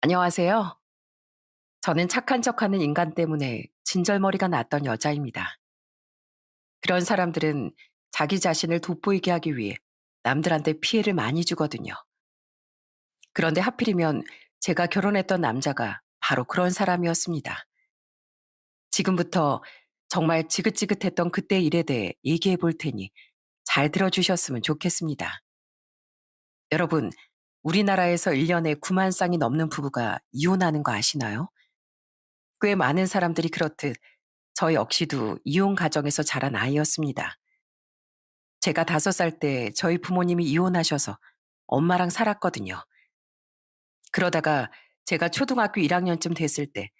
안녕하세요. 저는 착한 척하는 인간 때문에 진절머리가 났던 여자입니다. 그런 사람들은 자기 자신을 돋보이게 하기 위해 남들한테 피해를 많이 주거든요. 그런데 하필이면 제가 결혼했던 남자가 바로 그런 사람이었습니다. 지금부터 정말 지긋지긋했던 그때 일에 대해 얘기해 볼 테니 잘 들어주셨으면 좋겠습니다. 여러분, 우리나라에서 1년에 9만 쌍이 넘는 부부가 이혼하는 거 아시나요? 꽤 많은 사람들이 그렇듯 저 역시도 이혼 가정에서 자란 아이였습니다. 제가 5살 때 저희 부모님이 이혼하셔서 엄마랑 살았거든요. 그러다가 제가 초등학교 1학년쯤 됐을 때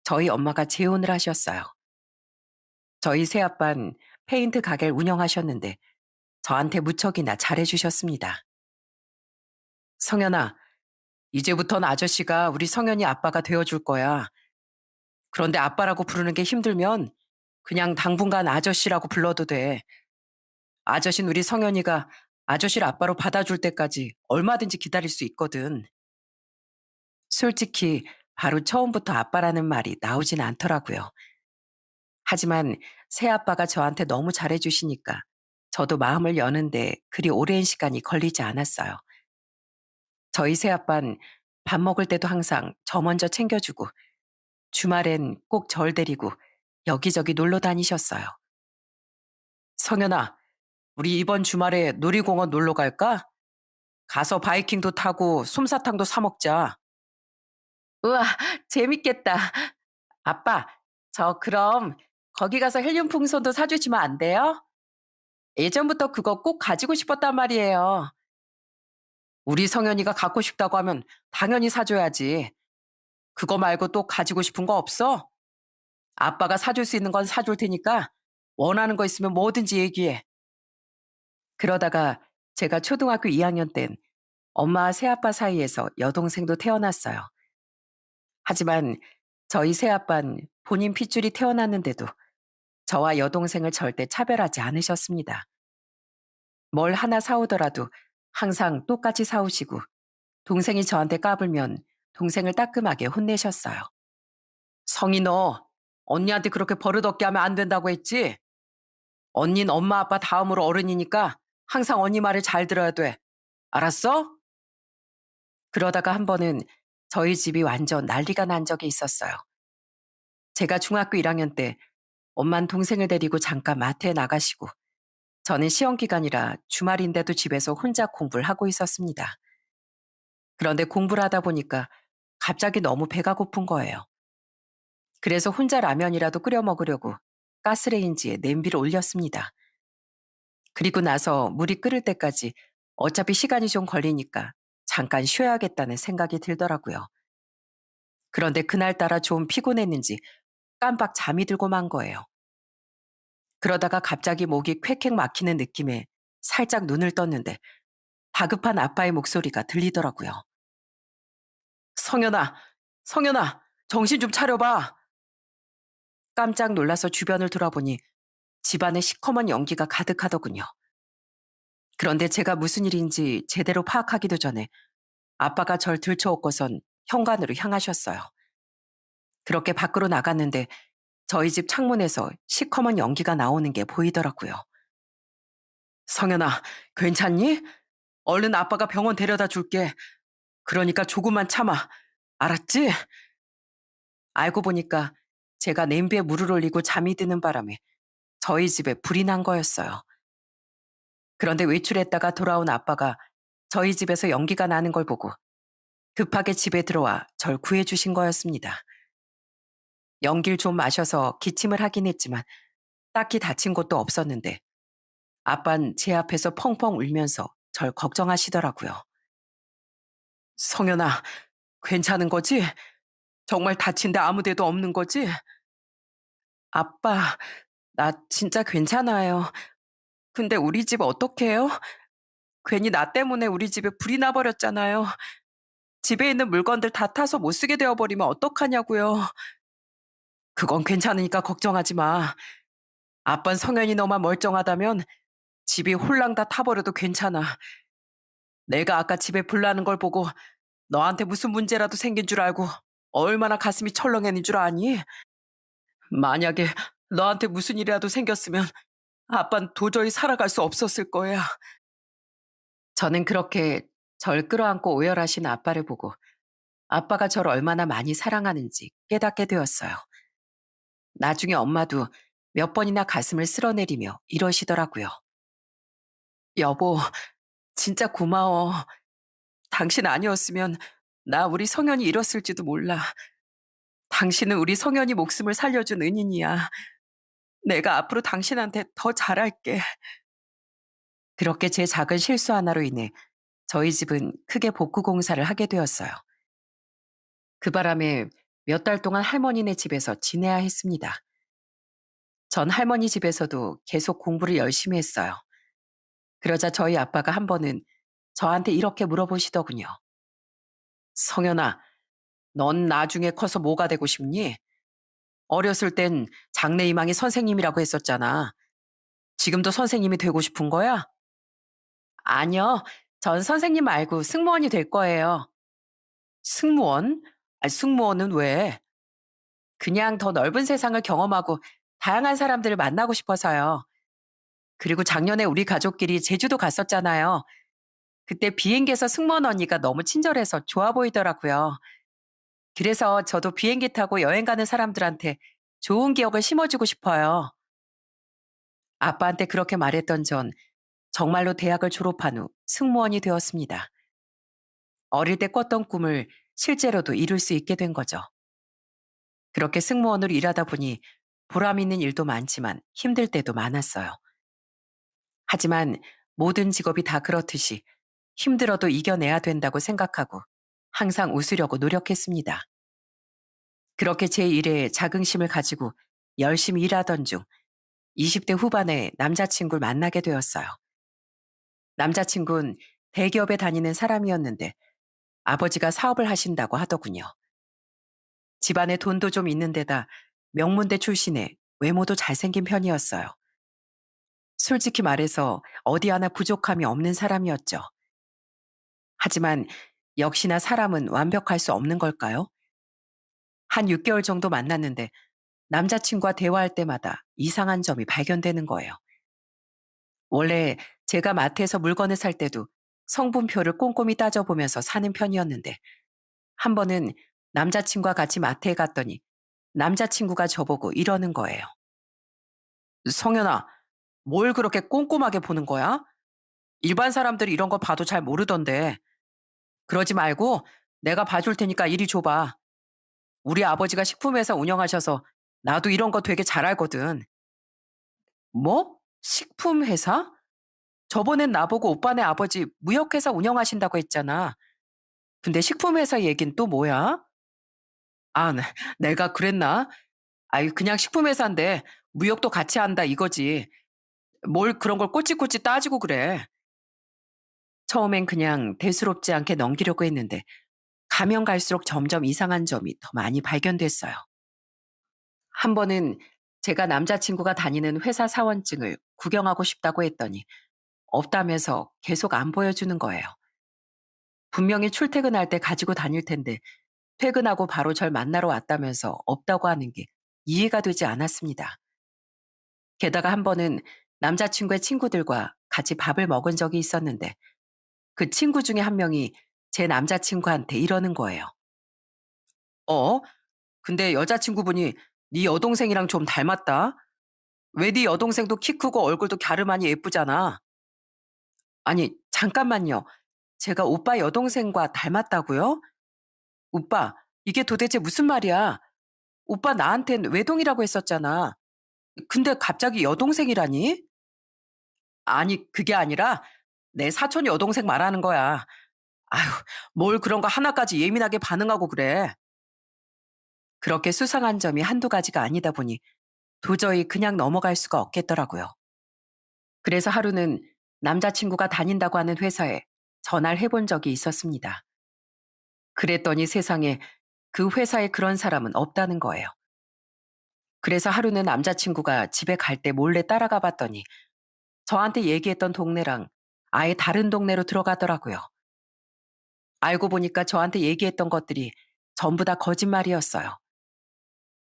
저희 엄마가 재혼을 하셨어요. 저희 새아빠는 페인트 가게를 운영하셨는데 저한테 무척이나 잘해주셨습니다. 성현아, 이제부턴 아저씨가 우리 성현이 아빠가 되어줄 거야. 그런데 아빠라고 부르는 게 힘들면 그냥 당분간 아저씨라고 불러도 돼. 아저씨는 우리 성현이가 아저씨를 아빠로 받아줄 때까지 얼마든지 기다릴 수 있거든. 솔직히 바로 처음부터 아빠라는 말이 나오진 않더라고요. 하지만 새아빠가 저한테 너무 잘해주시니까 저도 마음을 여는데 그리 오랜 시간이 걸리지 않았어요. 저희 새아빠는 밥 먹을 때도 항상 저 먼저 챙겨주고 주말엔 꼭 절 데리고 여기저기 놀러 다니셨어요. 성현아, 우리 이번 주말에 놀이공원 놀러 갈까? 가서 바이킹도 타고 솜사탕도 사 먹자. 우와, 재밌겠다. 아빠, 저 그럼 거기 가서 헬륨 풍선도 사주시면 안 돼요? 예전부터 그거 꼭 가지고 싶었단 말이에요. 우리 성현이가 갖고 싶다고 하면 당연히 사줘야지. 그거 말고 또 가지고 싶은 거 없어? 아빠가 사줄 수 있는 건 사줄 테니까 원하는 거 있으면 뭐든지 얘기해. 그러다가 제가 초등학교 2학년 땐 엄마와 새아빠 사이에서 여동생도 태어났어요. 하지만 저희 새아빠는 본인 핏줄이 태어났는데도 저와 여동생을 절대 차별하지 않으셨습니다. 뭘 하나 사오더라도 항상 똑같이 사오시고 동생이 저한테 까불면 동생을 따끔하게 혼내셨어요. 성희 너 언니한테 그렇게 버릇없게 하면 안 된다고 했지? 언닌 엄마 아빠 다음으로 어른이니까 항상 언니 말을 잘 들어야 돼. 알았어? 그러다가 한 번은 저희 집이 완전 난리가 난 적이 있었어요. 제가 중학교 1학년 때 엄만 동생을 데리고 잠깐 마트에 나가시고 저는 시험 기간이라 주말인데도 집에서 혼자 공부를 하고 있었습니다. 그런데 공부를 하다 보니까 갑자기 너무 배가 고픈 거예요. 그래서 혼자 라면이라도 끓여 먹으려고 가스레인지에 냄비를 올렸습니다. 그리고 나서 물이 끓을 때까지 어차피 시간이 좀 걸리니까 잠깐 쉬어야겠다는 생각이 들더라고요. 그런데 그날따라 좀 피곤했는지 깜빡 잠이 들고 만 거예요. 그러다가 갑자기 목이 퀭퀭 막히는 느낌에 살짝 눈을 떴는데 다급한 아빠의 목소리가 들리더라고요. 성현아, 성현아, 정신 좀 차려봐. 깜짝 놀라서 주변을 돌아보니 집안에 시커먼 연기가 가득하더군요. 그런데 제가 무슨 일인지 제대로 파악하기도 전에 아빠가 절 들쳐업고선 현관으로 향하셨어요. 그렇게 밖으로 나갔는데 저희 집 창문에서 시커먼 연기가 나오는 게 보이더라고요. 성현아, 괜찮니? 얼른 아빠가 병원 데려다 줄게. 그러니까 조금만 참아. 알았지? 알고 보니까 제가 냄비에 물을 올리고 잠이 드는 바람에 저희 집에 불이 난 거였어요. 그런데 외출했다가 돌아온 아빠가 저희 집에서 연기가 나는 걸 보고 급하게 집에 들어와 절 구해주신 거였습니다. 연기를 좀 마셔서 기침을 하긴 했지만 딱히 다친 곳도 없었는데 아빤 제 앞에서 펑펑 울면서 절 걱정하시더라고요. 성현아, 괜찮은 거지? 정말 다친 데 아무 데도 없는 거지? 아빠, 나 진짜 괜찮아요. 근데 우리 집 어떡해요? 괜히 나 때문에 우리 집에 불이 나버렸잖아요. 집에 있는 물건들 다 타서 못 쓰게 되어버리면 어떡하냐고요. 그건 괜찮으니까 걱정하지 마. 아빤 성현이 너만 멀쩡하다면 집이 홀랑 다 타버려도 괜찮아. 내가 아까 집에 불 나는 걸 보고 너한테 무슨 문제라도 생긴 줄 알고 얼마나 가슴이 철렁해진 줄 아니? 만약에 너한테 무슨 일이라도 생겼으면 아빤 도저히 살아갈 수 없었을 거야. 저는 그렇게 절 끌어안고 오열하신 아빠를 보고 아빠가 저를 얼마나 많이 사랑하는지 깨닫게 되었어요. 나중에 엄마도 몇 번이나 가슴을 쓸어내리며 이러시더라고요. 여보, 진짜 고마워. 당신 아니었으면 나 우리 성현이 잃었을지도 몰라. 당신은 우리 성현이 목숨을 살려준 은인이야. 내가 앞으로 당신한테 더 잘할게. 그렇게 제 작은 실수 하나로 인해 저희 집은 크게 복구 공사를 하게 되었어요. 그 바람에 몇 달 동안 할머니네 집에서 지내야 했습니다. 전 할머니 집에서도 계속 공부를 열심히 했어요. 그러자 저희 아빠가 한 번은 저한테 이렇게 물어보시더군요. 성현아, 넌 나중에 커서 뭐가 되고 싶니? 어렸을 땐 장래희망이 선생님이라고 했었잖아. 지금도 선생님이 되고 싶은 거야? 아니요. 전 선생님 말고 승무원이 될 거예요. 승무원? 승무원은 왜? 그냥 더 넓은 세상을 경험하고 다양한 사람들을 만나고 싶어서요. 그리고 작년에 우리 가족끼리 제주도 갔었잖아요. 그때 비행기에서 승무원 언니가 너무 친절해서 좋아 보이더라고요. 그래서 저도 비행기 타고 여행 가는 사람들한테 좋은 기억을 심어주고 싶어요. 아빠한테 그렇게 말했던 전 정말로 대학을 졸업한 후 승무원이 되었습니다. 어릴 때 꿨던 꿈을 실제로도 이룰 수 있게 된 거죠. 그렇게 승무원으로 일하다 보니 보람 있는 일도 많지만 힘들 때도 많았어요. 하지만 모든 직업이 다 그렇듯이 힘들어도 이겨내야 된다고 생각하고 항상 웃으려고 노력했습니다. 그렇게 제 일에 자긍심을 가지고 열심히 일하던 중 20대 후반에 남자친구를 만나게 되었어요. 남자친구는 대기업에 다니는 사람이었는데 아버지가 사업을 하신다고 하더군요. 집안에 돈도 좀 있는 데다 명문대 출신에 외모도 잘생긴 편이었어요. 솔직히 말해서 어디 하나 부족함이 없는 사람이었죠. 하지만 역시나 사람은 완벽할 수 없는 걸까요? 한 6개월 정도 만났는데 남자친구와 대화할 때마다 이상한 점이 발견되는 거예요. 원래 제가 마트에서 물건을 살 때도 성분표를 꼼꼼히 따져보면서 사는 편이었는데 한 번은 남자친구와 같이 마트에 갔더니 남자친구가 저보고 이러는 거예요. 성현아, 뭘 그렇게 꼼꼼하게 보는 거야? 일반 사람들이 이런 거 봐도 잘 모르던데. 그러지 말고 내가 봐줄 테니까 이리 줘봐. 우리 아버지가 식품회사 운영하셔서 나도 이런 거 되게 잘 알거든. 뭐? 식품회사? 저번엔 나보고 오빠네 아버지 무역회사 운영하신다고 했잖아. 근데 식품회사 얘긴 또 뭐야? 아, 내가 그랬나? 아유, 그냥 식품회사인데 무역도 같이 한다 이거지. 뭘 그런 걸 꼬치꼬치 따지고 그래. 처음엔 그냥 대수롭지 않게 넘기려고 했는데 가면 갈수록 점점 이상한 점이 더 많이 발견됐어요. 한 번은 제가 남자친구가 다니는 회사 사원증을 구경하고 싶다고 했더니 없다면서 계속 안 보여주는 거예요. 분명히 출퇴근할 때 가지고 다닐 텐데 퇴근하고 바로 절 만나러 왔다면서 없다고 하는 게 이해가 되지 않았습니다. 게다가 한 번은 남자친구의 친구들과 같이 밥을 먹은 적이 있었는데 그 친구 중에 한 명이 제 남자친구한테 이러는 거예요. 어? 근데 여자친구분이 네 여동생이랑 좀 닮았다. 왜 네 여동생도 키 크고 얼굴도 갸름하니 예쁘잖아. 아니, 잠깐만요. 제가 오빠 여동생과 닮았다고요? 오빠, 이게 도대체 무슨 말이야? 오빠 나한텐 외동이라고 했었잖아. 근데 갑자기 여동생이라니? 아니, 그게 아니라 내 사촌 여동생 말하는 거야. 아휴, 뭘 그런 거 하나까지 예민하게 반응하고 그래. 그렇게 수상한 점이 한두 가지가 아니다 보니 도저히 그냥 넘어갈 수가 없겠더라고요. 그래서 하루는 남자친구가 다닌다고 하는 회사에 전화를 해본 적이 있었습니다. 그랬더니 세상에 그 회사에 그런 사람은 없다는 거예요. 그래서 하루는 남자친구가 집에 갈 때 몰래 따라가 봤더니 저한테 얘기했던 동네랑 아예 다른 동네로 들어가더라고요. 알고 보니까 저한테 얘기했던 것들이 전부 다 거짓말이었어요.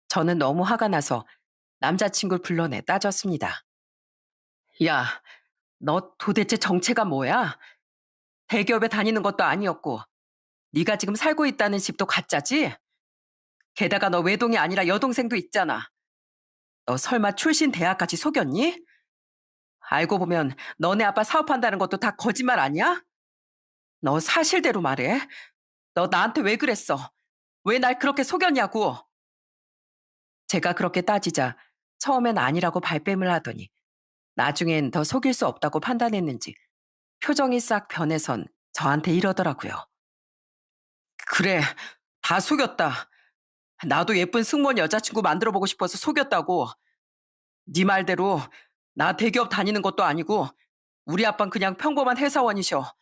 저는 너무 화가 나서 남자친구를 불러내 따졌습니다. 야, 너 도대체 정체가 뭐야? 대기업에 다니는 것도 아니었고 네가 지금 살고 있다는 집도 가짜지? 게다가 너 외동이 아니라 여동생도 있잖아. 너 설마 출신 대학까지 속였니? 알고 보면 너네 아빠 사업한다는 것도 다 거짓말 아니야? 너 사실대로 말해. 너 나한테 왜 그랬어? 왜 날 그렇게 속였냐고. 제가 그렇게 따지자 처음엔 아니라고 발뺌을 하더니 나중엔 더 속일 수 없다고 판단했는지 표정이 싹 변해선 저한테 이러더라고요. 그래, 다 속였다. 나도 예쁜 승무원 여자친구 만들어보고 싶어서 속였다고. 네 말대로 나 대기업 다니는 것도 아니고 우리 아빠는 그냥 평범한 회사원이셔.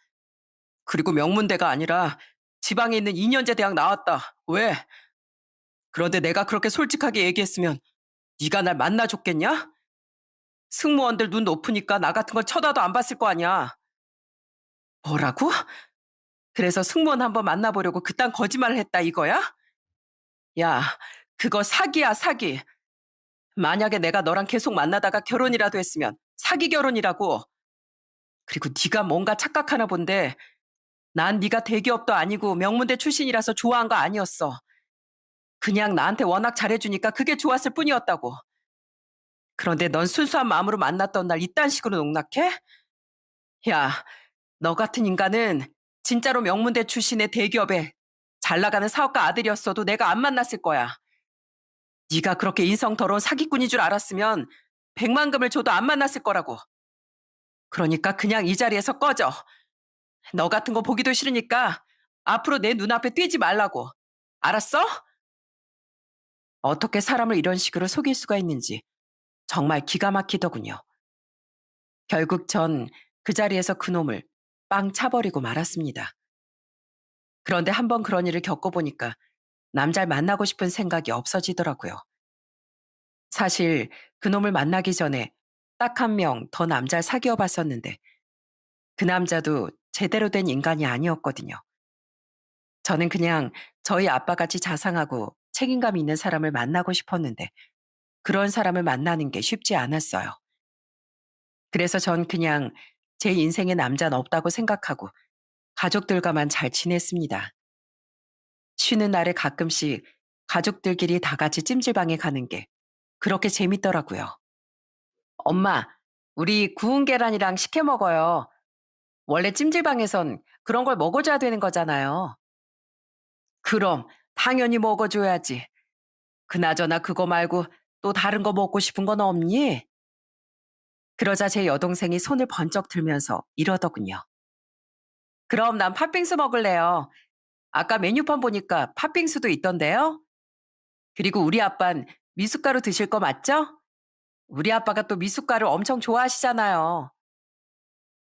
그리고 명문대가 아니라 지방에 있는 2년제 대학 나왔다. 왜? 그런데 내가 그렇게 솔직하게 얘기했으면 네가 날 만나줬겠냐? 승무원들 눈 높으니까 나 같은 건 쳐다도 안 봤을 거 아니야. 뭐라고? 그래서 승무원 한번 만나보려고 그딴 거짓말을 했다 이거야? 야, 그거 사기야 사기. 만약에 내가 너랑 계속 만나다가 결혼이라도 했으면 사기 결혼이라고. 그리고 네가 뭔가 착각하나 본데 난 네가 대기업도 아니고 명문대 출신이라서 좋아한 거 아니었어. 그냥 나한테 워낙 잘해주니까 그게 좋았을 뿐이었다고. 그런데 넌 순수한 마음으로 만났던 날 이딴 식으로 농락해? 야, 너 같은 인간은 진짜로 명문대 출신의 대기업에 잘 나가는 사업가 아들이었어도 내가 안 만났을 거야. 네가 그렇게 인성 더러운 사기꾼인 줄 알았으면 100만 금을 줘도 안 만났을 거라고. 그러니까 그냥 이 자리에서 꺼져. 너 같은 거 보기도 싫으니까 앞으로 내 눈앞에 뛰지 말라고. 알았어? 어떻게 사람을 이런 식으로 속일 수가 있는지 정말 기가 막히더군요. 결국 전 그 자리에서 그놈을 빵 차버리고 말았습니다. 그런데 한번 그런 일을 겪어보니까 남자를 만나고 싶은 생각이 없어지더라고요. 사실 그놈을 만나기 전에 딱 한 명 더 남자를 사귀어 봤었는데 그 남자도 제대로 된 인간이 아니었거든요. 저는 그냥 저희 아빠같이 자상하고 책임감 있는 사람을 만나고 싶었는데 그런 사람을 만나는 게 쉽지 않았어요. 그래서 전 그냥 제 인생에 남자는 없다고 생각하고 가족들과만 잘 지냈습니다. 쉬는 날에 가끔씩 가족들끼리 다 같이 찜질방에 가는 게 그렇게 재밌더라고요. 엄마, 우리 구운 계란이랑 식혜 먹어요. 원래 찜질방에선 그런 걸 먹어줘야 되는 거잖아요. 그럼 당연히 먹어줘야지. 그나저나 그거 말고 또 다른 거 먹고 싶은 건 없니? 그러자 제 여동생이 손을 번쩍 들면서 이러더군요. 그럼 난 팥빙수 먹을래요. 아까 메뉴판 보니까 팥빙수도 있던데요? 그리고 우리 아빤 미숫가루 드실 거 맞죠? 우리 아빠가 또 미숫가루 엄청 좋아하시잖아요.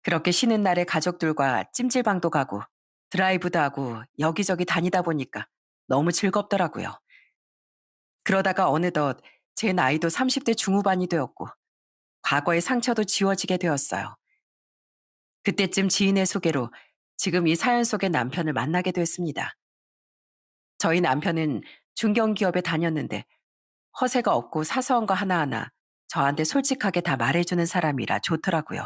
그렇게 쉬는 날에 가족들과 찜질방도 가고 드라이브도 하고 여기저기 다니다 보니까 너무 즐겁더라고요. 그러다가 어느덧 제 나이도 30대 중후반이 되었고 과거의 상처도 지워지게 되었어요. 그때쯤 지인의 소개로 지금 이 사연 속의 남편을 만나게 됐습니다. 저희 남편은 중견기업에 다녔는데 허세가 없고 사소한 거 하나하나 저한테 솔직하게 다 말해주는 사람이라 좋더라고요.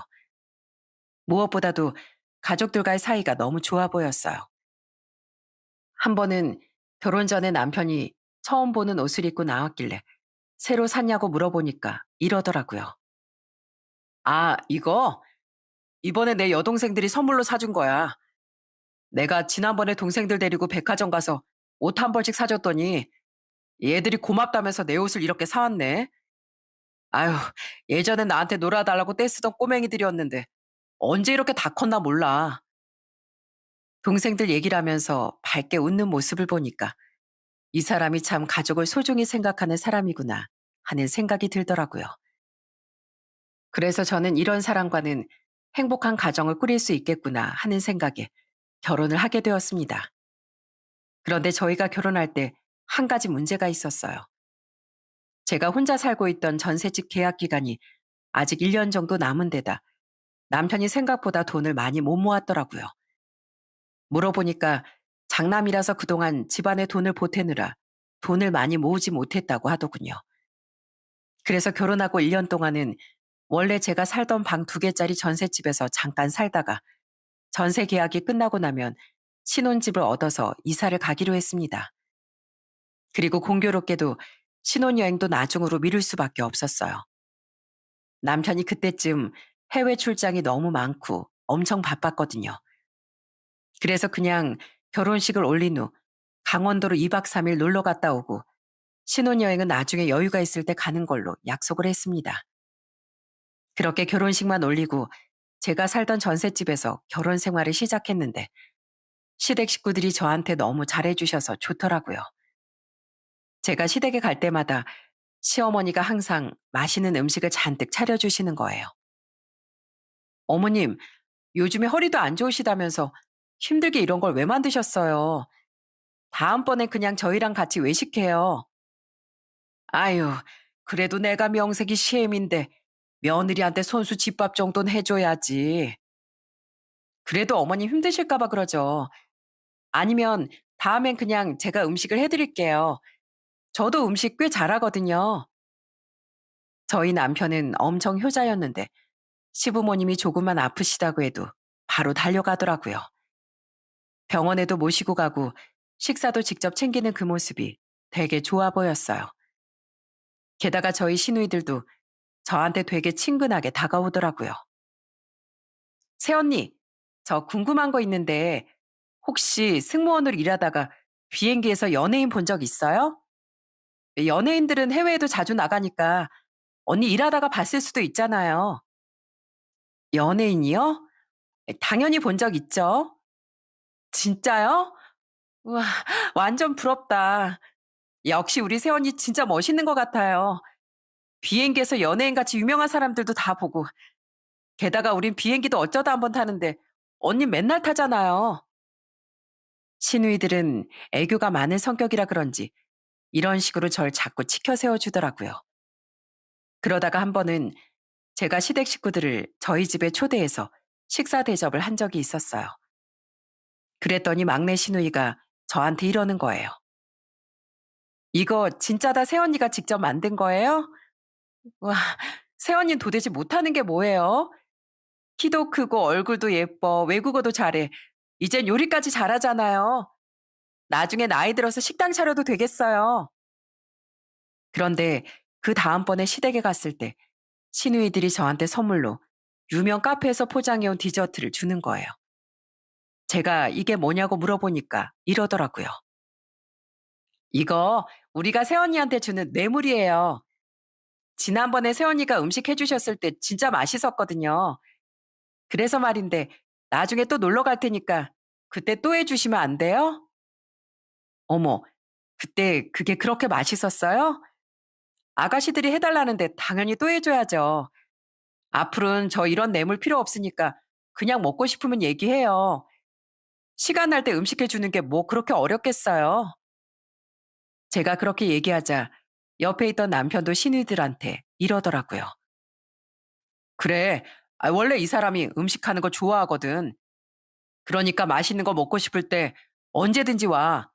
무엇보다도 가족들과의 사이가 너무 좋아 보였어요. 한 번은 결혼 전에 남편이 처음 보는 옷을 입고 나왔길래 새로 샀냐고 물어보니까 이러더라고요. 아, 이거? 이번에 내 여동생들이 선물로 사준 거야. 내가 지난번에 동생들 데리고 백화점 가서 옷 한 벌씩 사줬더니 얘들이 고맙다면서 내 옷을 이렇게 사왔네. 아유, 예전엔 나한테 놀아달라고 떼쓰던 꼬맹이들이었는데 언제 이렇게 다 컸나 몰라. 동생들 얘기를 하면서 밝게 웃는 모습을 보니까 이 사람이 참 가족을 소중히 생각하는 사람이구나 하는 생각이 들더라고요. 그래서 저는 이런 사람과는 행복한 가정을 꾸릴 수 있겠구나 하는 생각에 결혼을 하게 되었습니다. 그런데 저희가 결혼할 때 한 가지 문제가 있었어요. 제가 혼자 살고 있던 전셋집 계약 기간이 아직 1년 정도 남은 데다 남편이 생각보다 돈을 많이 못 모았더라고요. 물어보니까 장남이라서 그동안 집안에 돈을 보태느라 돈을 많이 모으지 못했다고 하더군요. 그래서 결혼하고 1년 동안은 원래 제가 살던 방 2개짜리 전셋집에서 잠깐 살다가 전세 계약이 끝나고 나면 신혼집을 얻어서 이사를 가기로 했습니다. 그리고 공교롭게도 신혼여행도 나중으로 미룰 수밖에 없었어요. 남편이 그때쯤 해외 출장이 너무 많고 엄청 바빴거든요. 그래서 그냥 결혼식을 올린 후 강원도로 2박 3일 놀러 갔다 오고 신혼여행은 나중에 여유가 있을 때 가는 걸로 약속을 했습니다. 그렇게 결혼식만 올리고 제가 살던 전셋집에서 결혼 생활을 시작했는데 시댁 식구들이 저한테 너무 잘해주셔서 좋더라고요. 제가 시댁에 갈 때마다 시어머니가 항상 맛있는 음식을 잔뜩 차려주시는 거예요. 어머님, 요즘에 허리도 안 좋으시다면서 힘들게 이런 걸 왜 만드셨어요? 다음번엔 그냥 저희랑 같이 외식해요. 아유, 그래도 내가 명색이 시엠인데 며느리한테 손수 집밥 정도는 해줘야지. 그래도 어머님 힘드실까 봐 그러죠. 아니면 다음엔 그냥 제가 음식을 해드릴게요. 저도 음식 꽤 잘하거든요. 저희 남편은 엄청 효자였는데 시부모님이 조금만 아프시다고 해도 바로 달려가더라고요. 병원에도 모시고 가고 식사도 직접 챙기는 그 모습이 되게 좋아 보였어요. 게다가 저희 시누이들도 저한테 되게 친근하게 다가오더라고요. 새언니, 저 궁금한 거 있는데 혹시 승무원으로 일하다가 비행기에서 연예인 본 적 있어요? 연예인들은 해외에도 자주 나가니까 언니 일하다가 봤을 수도 있잖아요. 연예인이요? 당연히 본 적 있죠. 진짜요? 우와, 완전 부럽다. 역시 우리 새언니 진짜 멋있는 것 같아요. 비행기에서 연예인같이 유명한 사람들도 다 보고, 게다가 우린 비행기도 어쩌다 한번 타는데, 언니 맨날 타잖아요. 시누이들은 애교가 많은 성격이라 그런지 이런 식으로 절 자꾸 치켜 세워주더라고요. 그러다가 한 번은 제가 시댁 식구들을 저희 집에 초대해서 식사 대접을 한 적이 있었어요. 그랬더니 막내 시누이가 저한테 이러는 거예요. 이거 진짜 다 새언니가 직접 만든 거예요? 와, 새언니는 도대체 못하는 게 뭐예요? 키도 크고 얼굴도 예뻐, 외국어도 잘해. 이젠 요리까지 잘하잖아요. 나중에 나이 들어서 식당 차려도 되겠어요. 그런데 그 다음번에 시댁에 갔을 때 시누이들이 저한테 선물로 유명 카페에서 포장해온 디저트를 주는 거예요. 제가 이게 뭐냐고 물어보니까 이러더라고요. 이거 우리가 새언니한테 주는 뇌물이에요. 지난번에 새언니가 음식 해주셨을 때 진짜 맛있었거든요. 그래서 말인데 나중에 또 놀러 갈 테니까 그때 또 해주시면 안 돼요? 어머, 그때 그게 그렇게 맛있었어요? 아가씨들이 해달라는데 당연히 또 해줘야죠. 앞으로는 저 이런 뇌물 필요 없으니까 그냥 먹고 싶으면 얘기해요. 시간 날 때 음식 해주는 게 뭐 그렇게 어렵겠어요. 제가 그렇게 얘기하자 옆에 있던 남편도 신우들한테 이러더라고요. 그래, 원래 이 사람이 음식하는 거 좋아하거든. 그러니까 맛있는 거 먹고 싶을 때 언제든지 와.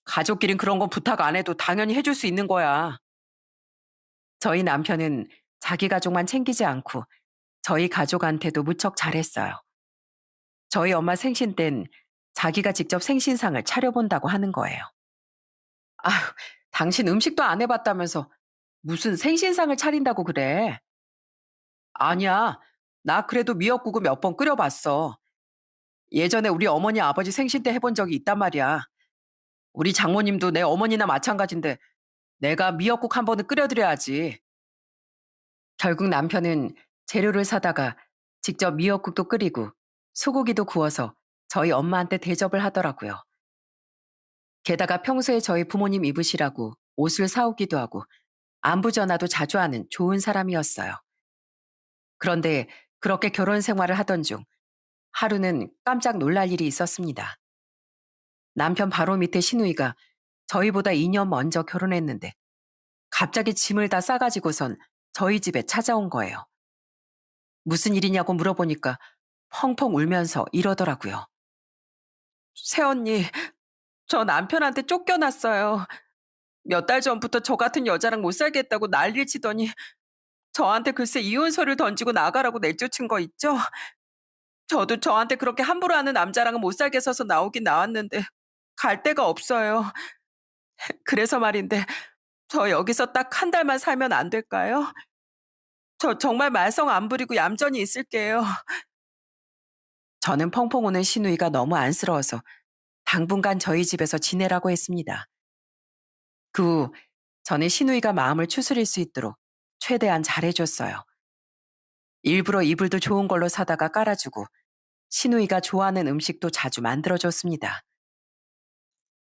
가족끼린 그런 건 부탁 안 해도 당연히 해줄 수 있는 거야. 저희 남편은 자기 가족만 챙기지 않고 저희 가족한테도 무척 잘했어요. 저희 엄마 생신 땐 자기가 직접 생신상을 차려본다고 하는 거예요. 아휴, 당신 음식도 안 해봤다면서 무슨 생신상을 차린다고 그래? 아니야. 나 그래도 미역국을 몇 번 끓여봤어. 예전에 우리 어머니 아버지 생신 때 해본 적이 있단 말이야. 우리 장모님도 내 어머니나 마찬가지인데 내가 미역국 한 번은 끓여드려야지. 결국 남편은 재료를 사다가 직접 미역국도 끓이고 소고기도 구워서 저희 엄마한테 대접을 하더라고요. 게다가 평소에 저희 부모님 입으시라고 옷을 사오기도 하고 안부 전화도 자주 하는 좋은 사람이었어요. 그런데 그렇게 결혼 생활을 하던 중 하루는 깜짝 놀랄 일이 있었습니다. 남편 바로 밑에 시누이가 저희보다 2년 먼저 결혼했는데 갑자기 짐을 다 싸가지고선 저희 집에 찾아온 거예요. 무슨 일이냐고 물어보니까 펑펑 울면서 이러더라고요. 새언니, 저 남편한테 쫓겨났어요. 몇 달 전부터 저 같은 여자랑 못 살겠다고 난리를 치더니 저한테 글쎄 이혼서를 던지고 나가라고 내쫓은 거 있죠? 저도 저한테 그렇게 함부로 하는 남자랑은 못 살겠어서 나오긴 나왔는데 갈 데가 없어요. 그래서 말인데 저 여기서 딱 한 달만 살면 안 될까요? 저 정말 말썽 안 부리고 얌전히 있을게요. 저는 펑펑 우는 시누이가 너무 안쓰러워서 당분간 저희 집에서 지내라고 했습니다. 그 후 저는 시누이가 마음을 추스릴 수 있도록 최대한 잘해줬어요. 일부러 이불도 좋은 걸로 사다가 깔아주고 시누이가 좋아하는 음식도 자주 만들어줬습니다.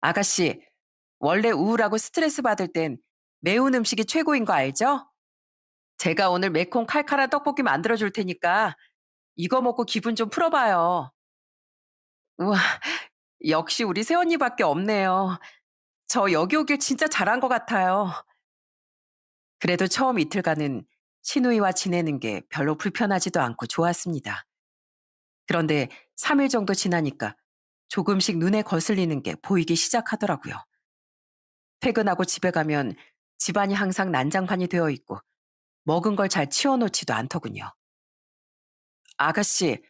아가씨, 원래 우울하고 스트레스 받을 땐 매운 음식이 최고인 거 알죠? 제가 오늘 매콤 칼칼한 떡볶이 만들어줄 테니까 이거 먹고 기분 좀 풀어봐요. 우와, 역시 우리 새언니밖에 없네요. 저 여기 오길 진짜 잘한 것 같아요. 그래도 처음 이틀간은 시누이와 지내는 게 별로 불편하지도 않고 좋았습니다. 그런데 3일 정도 지나니까 조금씩 눈에 거슬리는 게 보이기 시작하더라고요. 퇴근하고 집에 가면 집안이 항상 난장판이 되어 있고 먹은 걸 잘 치워놓지도 않더군요. 아가씨,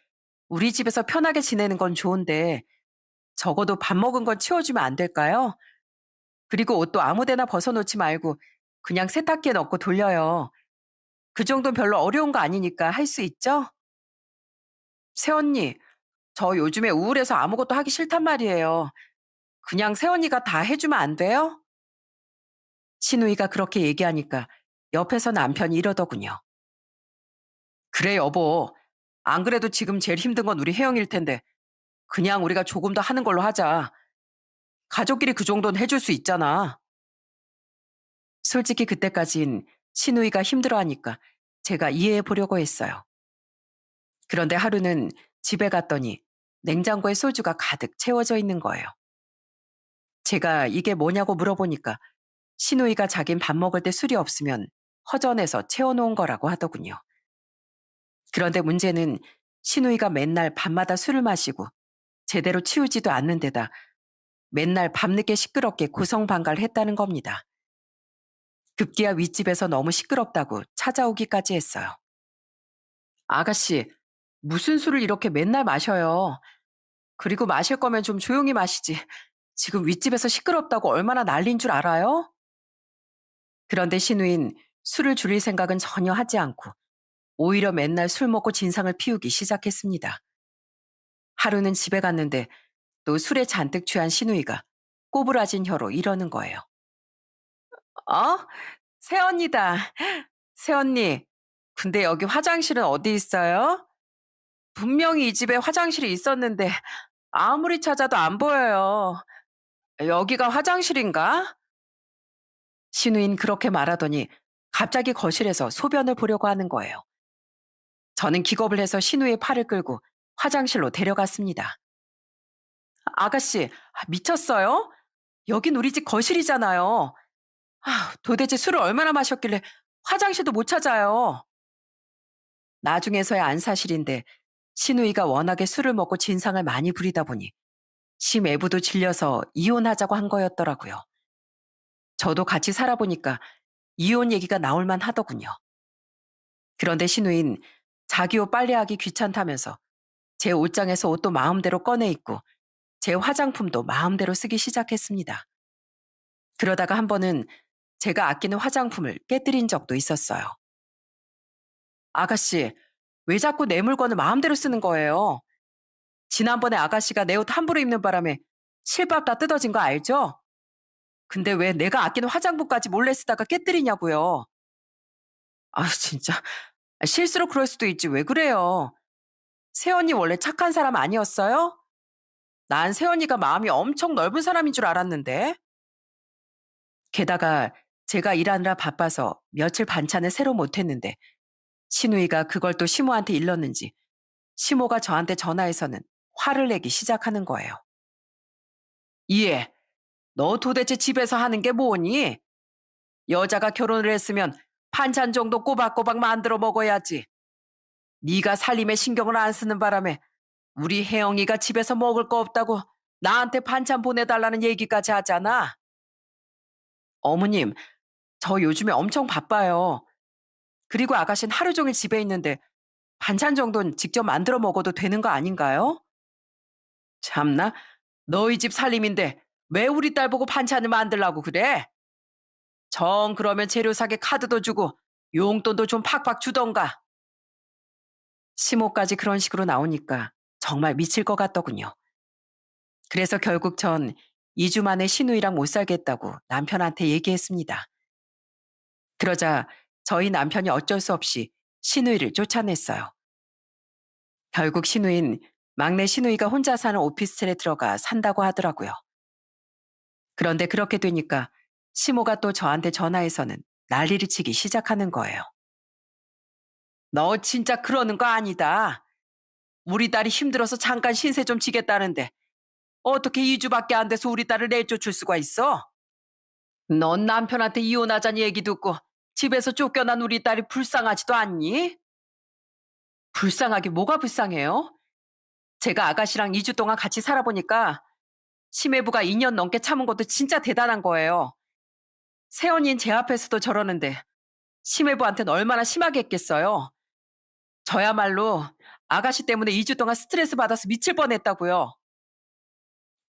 우리 집에서 편하게 지내는 건 좋은데 적어도 밥 먹은 건 치워주면 안 될까요? 그리고 옷도 아무데나 벗어놓지 말고 그냥 세탁기에 넣고 돌려요. 그 정도는 별로 어려운 거 아니니까 할 수 있죠? 새언니, 저 요즘에 우울해서 아무것도 하기 싫단 말이에요. 그냥 새언니가 다 해주면 안 돼요? 신우이가 그렇게 얘기하니까 옆에서 남편이 이러더군요. 그래, 여보. 안 그래도 지금 제일 힘든 건 우리 혜영일 텐데 그냥 우리가 조금 더 하는 걸로 하자. 가족끼리 그 정도는 해줄 수 있잖아. 솔직히 그때까진 신우이가 힘들어하니까 제가 이해해 보려고 했어요. 그런데 하루는 집에 갔더니 냉장고에 소주가 가득 채워져 있는 거예요. 제가 이게 뭐냐고 물어보니까 신우이가 자긴 밥 먹을 때 술이 없으면 허전해서 채워놓은 거라고 하더군요. 그런데 문제는 신우이가 맨날 밤마다 술을 마시고 제대로 치우지도 않는 데다 맨날 밤늦게 시끄럽게 고성방가를 했다는 겁니다. 급기야 윗집에서 너무 시끄럽다고 찾아오기까지 했어요. 아가씨, 무슨 술을 이렇게 맨날 마셔요? 그리고 마실 거면 좀 조용히 마시지. 지금 윗집에서 시끄럽다고 얼마나 난린 줄 알아요? 그런데 신우인 술을 줄일 생각은 전혀 하지 않고 오히려 맨날 술 먹고 진상을 피우기 시작했습니다. 하루는 집에 갔는데 또 술에 잔뜩 취한 신우이가 꼬부라진 혀로 이러는 거예요. 어? 새언니다. 새언니, 근데 여기 화장실은 어디 있어요? 분명히 이 집에 화장실이 있었는데 아무리 찾아도 안 보여요. 여기가 화장실인가? 신우인 그렇게 말하더니 갑자기 거실에서 소변을 보려고 하는 거예요. 저는 기겁을 해서 신우의 팔을 끌고 화장실로 데려갔습니다. 아가씨, 미쳤어요? 여긴 우리 집 거실이잖아요. 도대체 술을 얼마나 마셨길래 화장실도 못 찾아요. 나중에서야 안 사실인데 신우이가 워낙에 술을 먹고 진상을 많이 부리다 보니 심애부도 질려서 이혼하자고 한 거였더라고요. 저도 같이 살아보니까 이혼 얘기가 나올만 하더군요. 그런데 신우인 자기 옷 빨래하기 귀찮다면서 제 옷장에서 옷도 마음대로 꺼내 입고 제 화장품도 마음대로 쓰기 시작했습니다. 그러다가 한 번은 제가 아끼는 화장품을 깨뜨린 적도 있었어요. 아가씨, 왜 자꾸 내 물건을 마음대로 쓰는 거예요? 지난번에 아가씨가 내 옷 함부로 입는 바람에 실밥 다 뜯어진 거 알죠? 근데 왜 내가 아끼는 화장품까지 몰래 쓰다가 깨뜨리냐고요? 진짜. 실수로 그럴 수도 있지 왜 그래요? 새언니 원래 착한 사람 아니었어요? 난 새언니가 마음이 엄청 넓은 사람인 줄 알았는데. 게다가 제가 일하느라 바빠서 며칠 반찬을 새로 못했는데 신우이가 그걸 또 시모한테 일렀는지 시모가 저한테 전화해서는 화를 내기 시작하는 거예요. 이해. 너 도대체 집에서 하는 게 뭐니? 여자가 결혼을 했으면 반찬 정도 꼬박꼬박 만들어 먹어야지. 네가 살림에 신경을 안 쓰는 바람에 우리 혜영이가 집에서 먹을 거 없다고 나한테 반찬 보내달라는 얘기까지 하잖아. 어머님, 저 요즘에 엄청 바빠요. 그리고 아가씨는 하루 종일 집에 있는데 반찬 정도는 직접 만들어 먹어도 되는 거 아닌가요? 참나, 너희 집 살림인데 왜 우리 딸 보고 반찬을 만들라고 그래? 정 그러면 재료 사게 카드도 주고 용돈도 좀 팍팍 주던가. 시모까지 그런 식으로 나오니까 정말 미칠 것 같더군요. 그래서 결국 전 2주 만에 시누이랑 못 살겠다고 남편한테 얘기했습니다. 그러자 저희 남편이 어쩔 수 없이 시누이를 쫓아냈어요. 결국 시누이는 막내 시누이가 혼자 사는 오피스텔에 들어가 산다고 하더라고요. 그런데 그렇게 되니까 시모가 또 저한테 전화해서는 난리를 치기 시작하는 거예요. 너 진짜 그러는 거 아니다. 우리 딸이 힘들어서 잠깐 신세 좀 지겠다는데 어떻게 2주밖에 안 돼서 우리 딸을 내쫓을 수가 있어? 넌 남편한테 이혼하자는 얘기 듣고 집에서 쫓겨난 우리 딸이 불쌍하지도 않니? 불쌍하게 뭐가 불쌍해요? 제가 아가씨랑 2주 동안 같이 살아보니까 심해부가 2년 넘게 참은 것도 진짜 대단한 거예요. 새언니인 제 앞에서도 저러는데 심해부한테는 얼마나 심하게 했겠어요. 저야말로 아가씨 때문에 2주 동안 스트레스 받아서 미칠 뻔했다고요.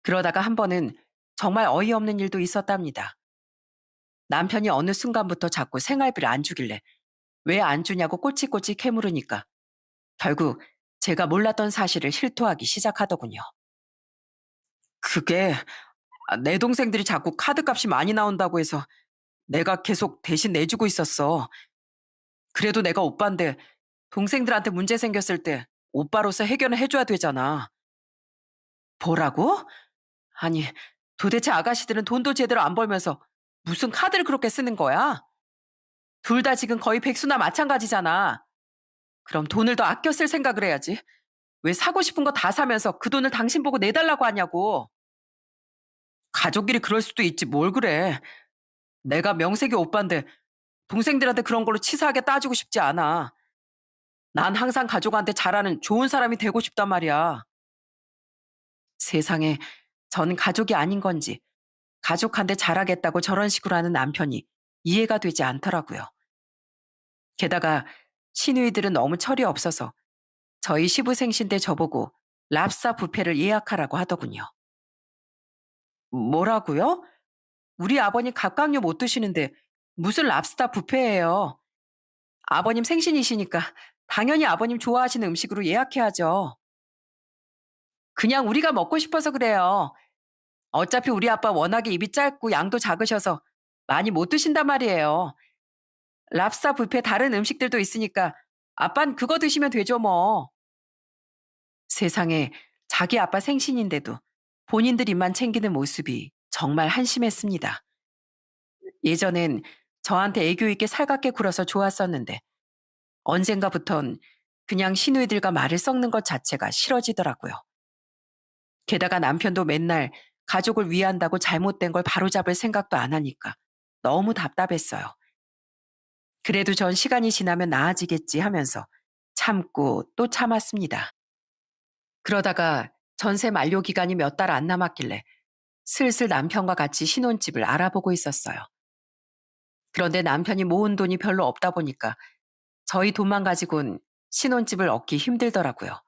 그러다가 한 번은 정말 어이없는 일도 있었답니다. 남편이 어느 순간부터 자꾸 생활비를 안 주길래 왜 안 주냐고 꼬치꼬치 캐물으니까 결국 제가 몰랐던 사실을 실토하기 시작하더군요. 그게 내 동생들이 자꾸 카드값이 많이 나온다고 해서 내가 계속 대신 내주고 있었어. 그래도 내가 오빠인데 동생들한테 문제 생겼을 때 오빠로서 해결을 해줘야 되잖아. 뭐라고? 아니, 도대체 아가씨들은 돈도 제대로 안 벌면서 무슨 카드를 그렇게 쓰는 거야? 둘 다 지금 거의 백수나 마찬가지잖아. 그럼 돈을 더 아껴 쓸 생각을 해야지. 왜 사고 싶은 거 다 사면서 그 돈을 당신 보고 내달라고 하냐고. 가족끼리 그럴 수도 있지 뭘 그래. 내가 명색이 오빠인데 동생들한테 그런 걸로 치사하게 따지고 싶지 않아. 난 항상 가족한테 잘하는 좋은 사람이 되고 싶단 말이야. 세상에 전 가족이 아닌 건지 가족한테 잘하겠다고 저런 식으로 하는 남편이 이해가 되지 않더라고요. 게다가 시누이들은 너무 철이 없어서 저희 시부생신 때 저보고 랍스타 뷔페를 예약하라고 하더군요. 뭐라고요? 우리 아버님 갑각류 못 드시는데 무슨 랍스타 뷔페예요. 아버님 생신이시니까 당연히 아버님 좋아하시는 음식으로 예약해야죠. 그냥 우리가 먹고 싶어서 그래요. 어차피 우리 아빠 워낙에 입이 짧고 양도 작으셔서 많이 못 드신단 말이에요. 랍스타 뷔페 다른 음식들도 있으니까 아빤 그거 드시면 되죠 뭐. 세상에 자기 아빠 생신인데도 본인들 입만 챙기는 모습이 정말 한심했습니다. 예전엔 저한테 애교 있게 살갑게 굴어서 좋았었는데 언젠가부턴 그냥 시누이들과 말을 섞는 것 자체가 싫어지더라고요. 게다가 남편도 맨날 가족을 위한다고 잘못된 걸 바로잡을 생각도 안 하니까 너무 답답했어요. 그래도 전 시간이 지나면 나아지겠지 하면서 참고 또 참았습니다. 그러다가 전세 만료 기간이 몇 달 안 남았길래 슬슬 남편과 같이 신혼집을 알아보고 있었어요. 그런데 남편이 모은 돈이 별로 없다 보니까 저희 돈만 가지고는 신혼집을 얻기 힘들더라고요.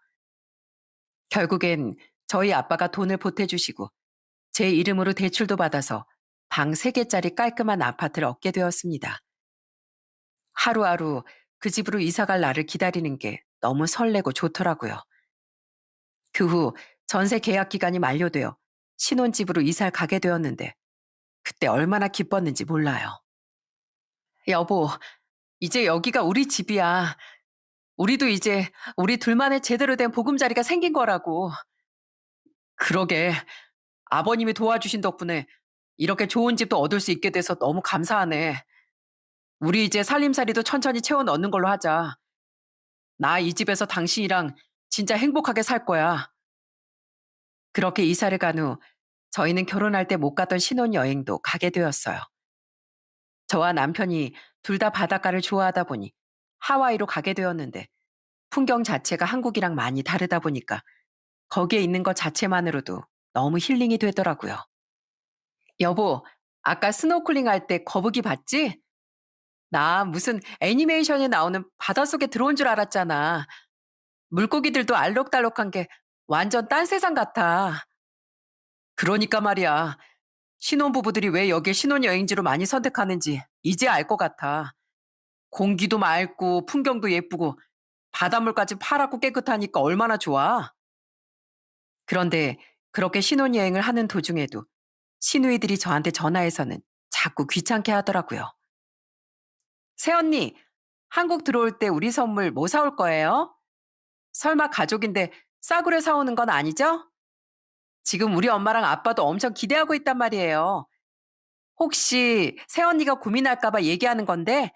결국엔 저희 아빠가 돈을 보태주시고 제 이름으로 대출도 받아서 방 3개짜리 깔끔한 아파트를 얻게 되었습니다. 하루하루 그 집으로 이사 갈 날을 기다리는 게 너무 설레고 좋더라고요. 그 후 전세 계약 기간이 만료되어 신혼집으로 이사를 가게 되었는데 그때 얼마나 기뻤는지 몰라요. 여보, 이제 여기가 우리 집이야. 우리도 이제 우리 둘만의 제대로 된 보금자리가 생긴 거라고. 그러게. 아버님이 도와주신 덕분에 이렇게 좋은 집도 얻을 수 있게 돼서 너무 감사하네. 우리 이제 살림살이도 천천히 채워 넣는 걸로 하자. 나 이 집에서 당신이랑 진짜 행복하게 살 거야. 그렇게 이사를 간 후 저희는 결혼할 때 못 갔던 신혼여행도 가게 되었어요. 저와 남편이 둘 다 바닷가를 좋아하다 보니 하와이로 가게 되었는데 풍경 자체가 한국이랑 많이 다르다 보니까 거기에 있는 것 자체만으로도 너무 힐링이 되더라고요. 여보, 아까 스노클링 할 때 거북이 봤지? 나 무슨 애니메이션에 나오는 바닷속에 들어온 줄 알았잖아. 물고기들도 알록달록한 게 완전 딴 세상 같아. 그러니까 말이야. 신혼부부들이 왜 여길 신혼여행지로 많이 선택하는지 이제 알 것 같아. 공기도 맑고 풍경도 예쁘고 바닷물까지 파랗고 깨끗하니까 얼마나 좋아. 그런데 그렇게 신혼여행을 하는 도중에도 시누이들이 저한테 전화해서는 자꾸 귀찮게 하더라고요. 새언니, 한국 들어올 때 우리 선물 뭐 사올 거예요? 설마 가족인데 싸구려 사오는 건 아니죠? 지금 우리 엄마랑 아빠도 엄청 기대하고 있단 말이에요. 혹시 새언니가 고민할까봐 얘기하는 건데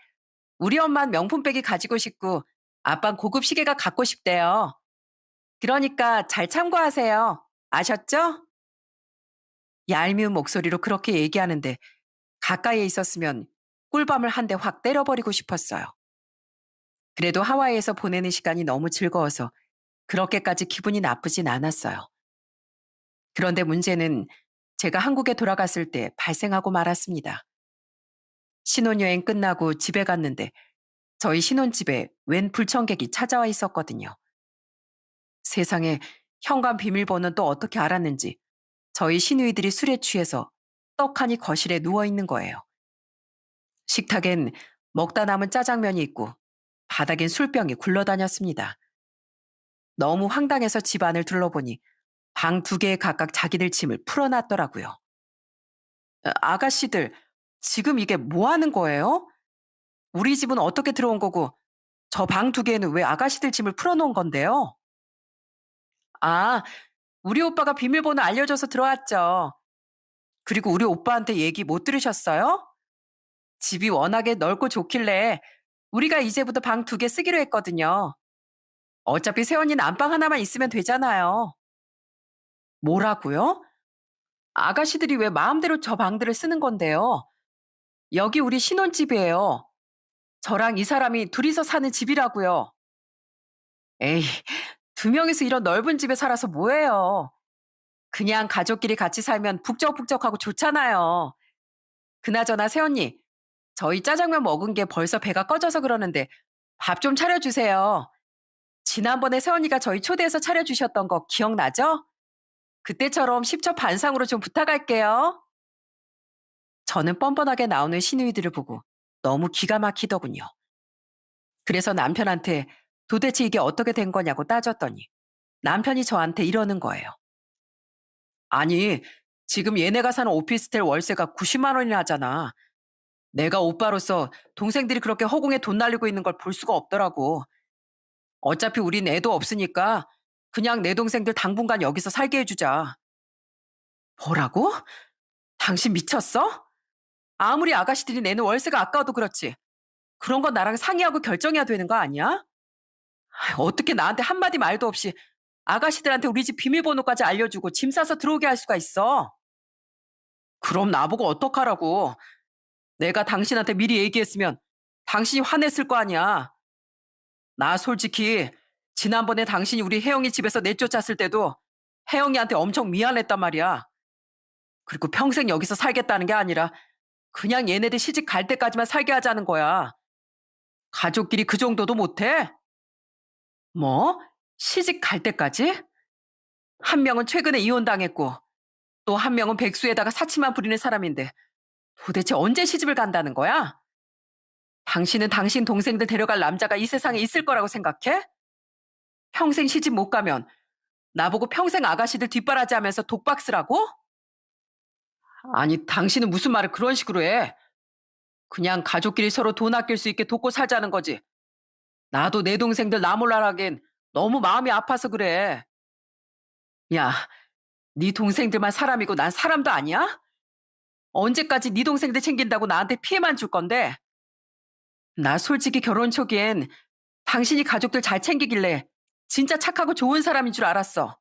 우리 엄만 명품백이 가지고 싶고 아빤 고급 시계가 갖고 싶대요. 그러니까 잘 참고하세요. 아셨죠? 얄미운 목소리로 그렇게 얘기하는데 가까이에 있었으면 꿀밤을 한 대 확 때려버리고 싶었어요. 그래도 하와이에서 보내는 시간이 너무 즐거워서 그렇게까지 기분이 나쁘진 않았어요. 그런데 문제는 제가 한국에 돌아갔을 때 발생하고 말았습니다. 신혼여행 끝나고 집에 갔는데 저희 신혼집에 웬 불청객이 찾아와 있었거든요. 세상에 현관 비밀번호는 또 어떻게 알았는지 저희 시누이들이 술에 취해서 떡하니 거실에 누워 있는 거예요. 식탁엔 먹다 남은 짜장면이 있고 바닥엔 술병이 굴러다녔습니다. 너무 황당해서 집안을 둘러보니 방 두 개에 각각 자기들 짐을 풀어놨더라고요. 아가씨들, 지금 이게 뭐 하는 거예요? 우리 집은 어떻게 들어온 거고 저 방 두 개에는 왜 아가씨들 짐을 풀어놓은 건데요? 아, 우리 오빠가 비밀번호 알려줘서 들어왔죠. 그리고 우리 오빠한테 얘기 못 들으셨어요? 집이 워낙에 넓고 좋길래 우리가 이제부터 방 두 개 쓰기로 했거든요. 어차피 세원이는 안방 하나만 있으면 되잖아요. 뭐라고요? 아가씨들이 왜 마음대로 저 방들을 쓰는 건데요? 여기 우리 신혼집이에요. 저랑 이 사람이 둘이서 사는 집이라고요. 에이, 두 명이서 이런 넓은 집에 살아서 뭐해요? 그냥 가족끼리 같이 살면 북적북적하고 좋잖아요. 그나저나 새언니, 저희 짜장면 먹은 게 벌써 배가 꺼져서 그러는데 밥 좀 차려주세요. 지난번에 새언니가 저희 초대해서 차려주셨던 거 기억나죠? 그때처럼 십처반상으로 좀 부탁할게요. 저는 뻔뻔하게 나오는 시누이들을 보고 너무 기가 막히더군요. 그래서 남편한테 도대체 이게 어떻게 된 거냐고 따졌더니 남편이 저한테 이러는 거예요. 아니, 지금 얘네가 사는 오피스텔 월세가 90만 원이나 하잖아. 내가 오빠로서 동생들이 그렇게 허공에 돈 날리고 있는 걸 볼 수가 없더라고. 어차피 우린 애도 없으니까 그냥 내 동생들 당분간 여기서 살게 해주자. 뭐라고? 당신 미쳤어? 아무리 아가씨들이 내는 월세가 아까워도 그렇지. 그런 건 나랑 상의하고 결정해야 되는 거 아니야? 어떻게 나한테 한마디 말도 없이 아가씨들한테 우리 집 비밀번호까지 알려주고 짐 싸서 들어오게 할 수가 있어? 그럼 나보고 어떡하라고. 내가 당신한테 미리 얘기했으면 당신이 화냈을 거 아니야. 나 솔직히 지난번에 당신이 우리 혜영이 집에서 내쫓았을 때도 혜영이한테 엄청 미안했단 말이야. 그리고 평생 여기서 살겠다는 게 아니라 그냥 얘네들 시집 갈 때까지만 살게 하자는 거야. 가족끼리 그 정도도 못해? 뭐? 시집 갈 때까지? 한 명은 최근에 이혼당했고 또 한 명은 백수에다가 사치만 부리는 사람인데 도대체 언제 시집을 간다는 거야? 당신은 당신 동생들 데려갈 남자가 이 세상에 있을 거라고 생각해? 평생 시집 못 가면 나보고 평생 아가씨들 뒷바라지하면서 독박쓰라고? 아니, 당신은 무슨 말을 그런 식으로 해? 그냥 가족끼리 서로 돈 아낄 수 있게 돕고 살자는 거지. 나도 내 동생들 나 몰라라긴 너무 마음이 아파서 그래. 야, 네 동생들만 사람이고 난 사람도 아니야? 언제까지 네 동생들 챙긴다고 나한테 피해만 줄 건데? 나 솔직히 결혼 초기엔 당신이 가족들 잘 챙기길래 진짜 착하고 좋은 사람인 줄 알았어.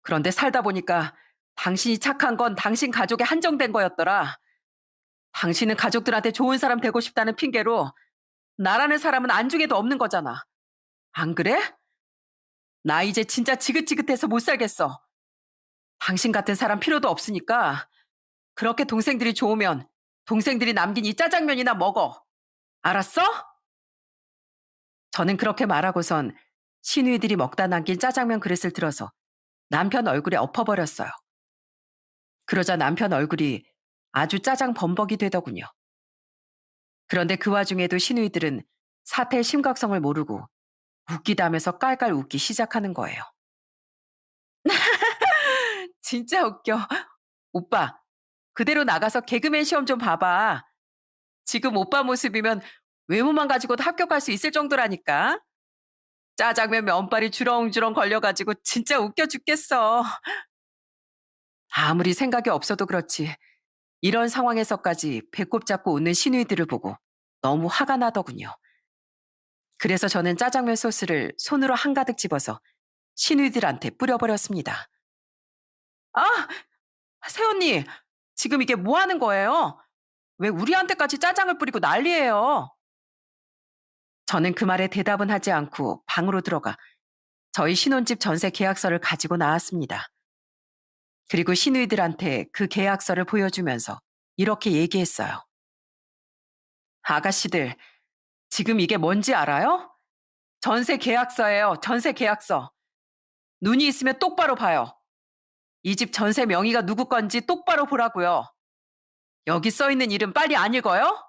그런데 살다 보니까 당신이 착한 건 당신 가족에 한정된 거였더라. 당신은 가족들한테 좋은 사람 되고 싶다는 핑계로 나라는 사람은 안중에도 없는 거잖아. 안 그래? 나 이제 진짜 지긋지긋해서 못 살겠어. 당신 같은 사람 필요도 없으니까 그렇게 동생들이 좋으면 동생들이 남긴 이 짜장면이나 먹어. 알았어? 저는 그렇게 말하고선 시누이들이 먹다 남긴 짜장면 그릇을 들어서 남편 얼굴에 엎어버렸어요. 그러자 남편 얼굴이 아주 짜장 범벅이 되더군요. 그런데 그 와중에도 시누이들은 사태의 심각성을 모르고 웃기다면서 깔깔 웃기 시작하는 거예요. 진짜 웃겨. 오빠, 그대로 나가서 개그맨 시험 좀 봐봐. 지금 오빠 모습이면 외모만 가지고도 합격할 수 있을 정도라니까. 짜장면 면발이 주렁주렁 걸려가지고 진짜 웃겨 죽겠어. 아무리 생각이 없어도 그렇지. 이런 상황에서까지 배꼽 잡고 웃는 시누이들을 보고 너무 화가 나더군요. 그래서 저는 짜장면 소스를 손으로 한가득 집어서 시누이들한테 뿌려버렸습니다. 아, 새언니, 지금 이게 뭐 하는 거예요? 왜 우리한테까지 짜장을 뿌리고 난리예요? 저는 그 말에 대답은 하지 않고 방으로 들어가 저희 신혼집 전세 계약서를 가지고 나왔습니다. 그리고 시누이들한테 그 계약서를 보여주면서 이렇게 얘기했어요. 아가씨들, 지금 이게 뭔지 알아요? 전세 계약서예요. 전세 계약서. 눈이 있으면 똑바로 봐요. 이 집 전세 명의가 누구 건지 똑바로 보라고요. 여기 써 있는 이름 빨리 안 읽어요?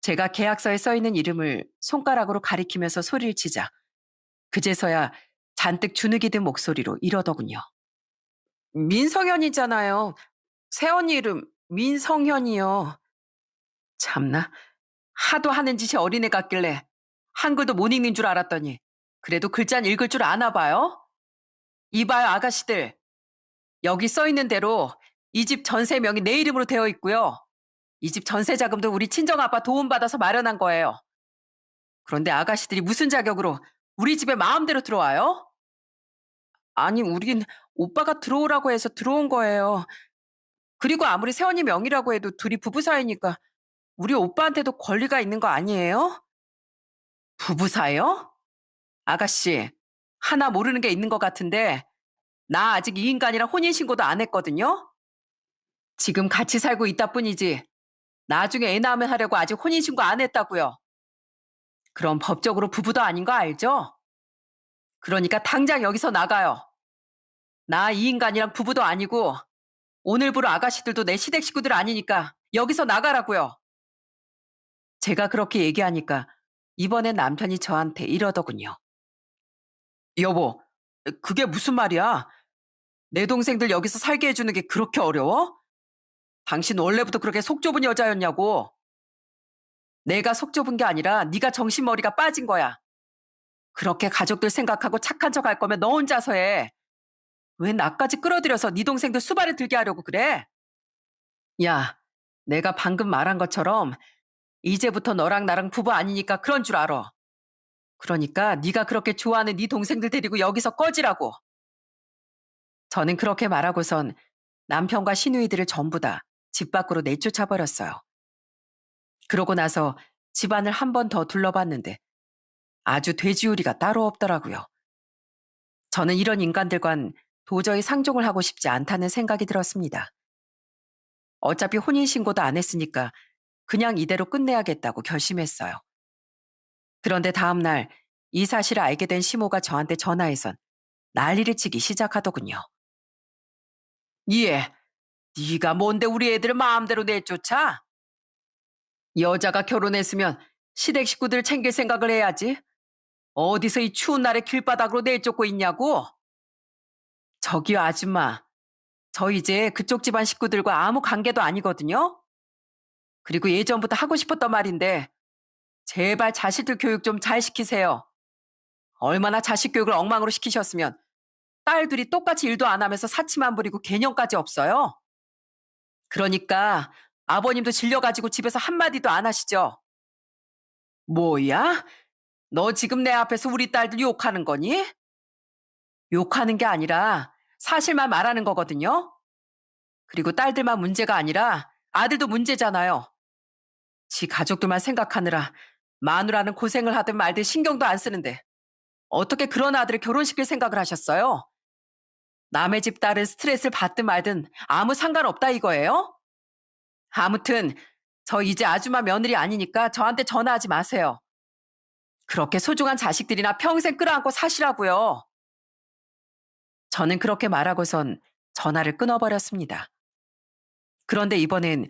제가 계약서에 써 있는 이름을 손가락으로 가리키면서 소리를 치자 그제서야 잔뜩 주눅이 든 목소리로 이러더군요. 민성현이잖아요. 새언니 이름 민성현이요. 참나. 하도 하는 짓이 어린애 같길래 한글도 못 읽는 줄 알았더니 그래도 글자는 읽을 줄 아나 봐요? 이봐요 아가씨들. 여기 써 있는 대로 이 집 전세 명이 내 이름으로 되어 있고요. 이 집 전세 자금도 우리 친정아빠 도움받아서 마련한 거예요. 그런데 아가씨들이 무슨 자격으로 우리 집에 마음대로 들어와요? 아니 우린 오빠가 들어오라고 해서 들어온 거예요. 그리고 아무리 세원이 명의라고 해도 둘이 부부 사이니까 우리 오빠한테도 권리가 있는 거 아니에요? 부부 사이요? 아가씨, 하나 모르는 게 있는 것 같은데 나 아직 이 인간이랑 혼인신고도 안 했거든요? 지금 같이 살고 있다 뿐이지 나중에 애 낳으면 하려고 아직 혼인신고 안 했다고요. 그럼 법적으로 부부도 아닌 거 알죠? 그러니까 당장 여기서 나가요. 나 이 인간이랑 부부도 아니고 오늘부로 아가씨들도 내 시댁 식구들 아니니까 여기서 나가라고요. 제가 그렇게 얘기하니까 이번엔 남편이 저한테 이러더군요. 여보, 그게 무슨 말이야? 내 동생들 여기서 살게 해주는 게 그렇게 어려워? 당신 원래부터 그렇게 속 좁은 여자였냐고. 내가 속 좁은 게 아니라 네가 정신머리가 빠진 거야. 그렇게 가족들 생각하고 착한 척 할 거면 너 혼자서 해. 왜 나까지 끌어들여서 네 동생들 수발을 들게 하려고 그래? 야, 내가 방금 말한 것처럼 이제부터 너랑 나랑 부부 아니니까 그런 줄 알아. 그러니까 네가 그렇게 좋아하는 네 동생들 데리고 여기서 꺼지라고. 저는 그렇게 말하고선 남편과 시누이들을 전부 다 집 밖으로 내쫓아 버렸어요. 그러고 나서 집안을 한 번 더 둘러봤는데 아주 돼지우리가 따로 없더라고요. 저는 이런 인간들과는 도저히 상종을 하고 싶지 않다는 생각이 들었습니다. 어차피 혼인신고도 안 했으니까 그냥 이대로 끝내야겠다고 결심했어요. 그런데 다음날 이 사실을 알게 된 시모가 저한테 전화해선 난리를 치기 시작하더군요. 예, 네가 뭔데 우리 애들을 마음대로 내쫓아? 여자가 결혼했으면 시댁 식구들 챙길 생각을 해야지. 어디서 이 추운 날에 길바닥으로 내쫓고 있냐고? 저기요 아줌마, 저 이제 그쪽 집안 식구들과 아무 관계도 아니거든요. 그리고 예전부터 하고 싶었던 말인데 제발 자식들 교육 좀 잘 시키세요. 얼마나 자식 교육을 엉망으로 시키셨으면 딸들이 똑같이 일도 안 하면서 사치만 부리고 개념까지 없어요. 그러니까 아버님도 질려가지고 집에서 한마디도 안 하시죠. 뭐야? 너 지금 내 앞에서 우리 딸들 욕하는 거니? 욕하는 게 아니라 사실만 말하는 거거든요. 그리고 딸들만 문제가 아니라 아들도 문제잖아요. 지 가족들만 생각하느라 마누라는 고생을 하든 말든 신경도 안 쓰는데 어떻게 그런 아들을 결혼시킬 생각을 하셨어요? 남의 집 딸은 스트레스를 받든 말든 아무 상관없다 이거예요? 아무튼 저 이제 아줌마 며느리 아니니까 저한테 전화하지 마세요. 그렇게 소중한 자식들이나 평생 끌어안고 사시라고요. 저는 그렇게 말하고선 전화를 끊어버렸습니다. 그런데 이번엔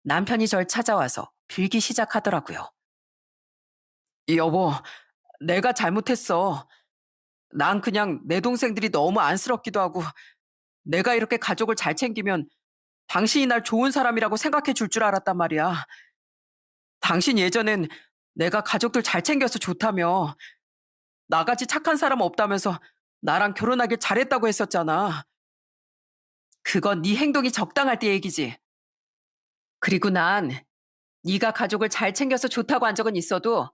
남편이 절 찾아와서 빌기 시작하더라고요. 여보, 내가 잘못했어. 난 그냥 내 동생들이 너무 안쓰럽기도 하고 내가 이렇게 가족을 잘 챙기면 당신이 날 좋은 사람이라고 생각해 줄 줄 알았단 말이야. 당신 예전엔 내가 가족들 잘 챙겨서 좋다며 나같이 착한 사람 없다면서 나랑 결혼하길 잘했다고 했었잖아. 그건 네 행동이 적당할 때 얘기지. 그리고 난 네가 가족을 잘 챙겨서 좋다고 한 적은 있어도